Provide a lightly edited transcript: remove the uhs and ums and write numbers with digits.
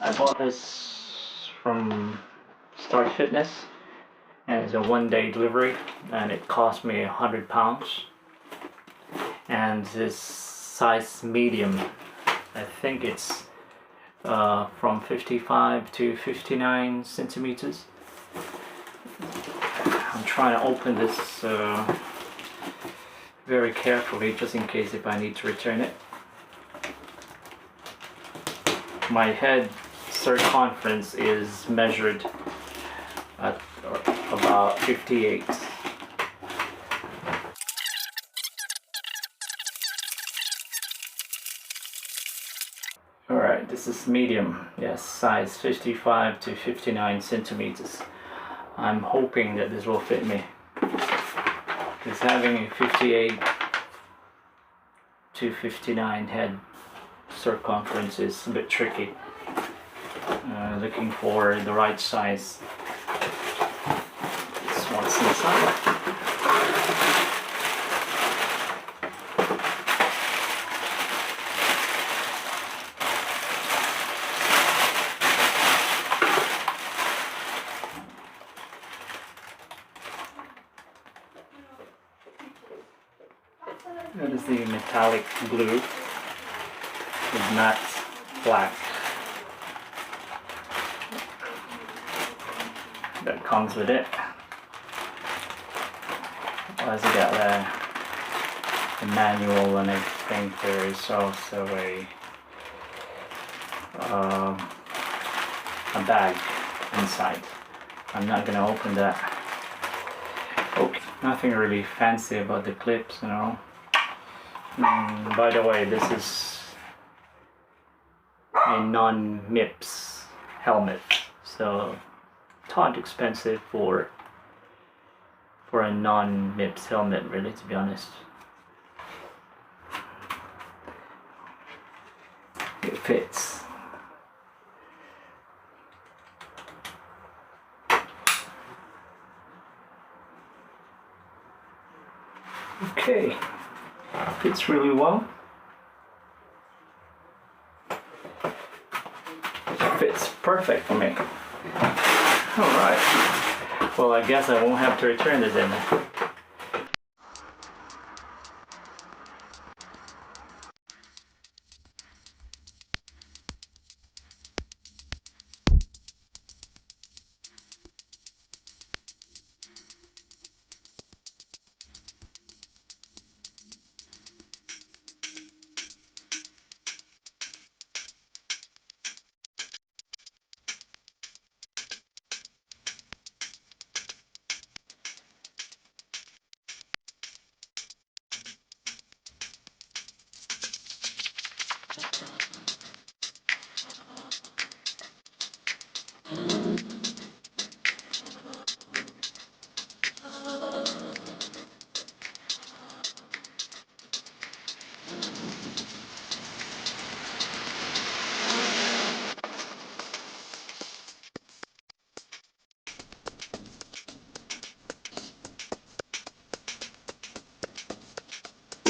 I bought this from Start Fitness, and it's a 1-day delivery, and it cost me £100. And this size medium, I think it's from 55 to 59 centimeters. I'm trying to open this very carefully, just in case if I need to return it. My head circumference is measured at about 58. Alright, this is medium, yes, size 55 to 59 centimeters. I'm hoping that this will fit me, because having a 58 to 59 head circumference is a bit tricky. Looking for the right size. This one's inside. That is the metallic blue with matte black that comes with it. Plus you got the manual, and I think there is also a bag inside. I'm not gonna open that. Okay, nothing really fancy about the clips, you know. By the way, this is a non-MIPS helmet, so it's not expensive for a non-MIPS helmet, really, to be honest. It fits. Okay, fits really well. Fits perfect for me. Alright, well, I guess I won't have to return this in.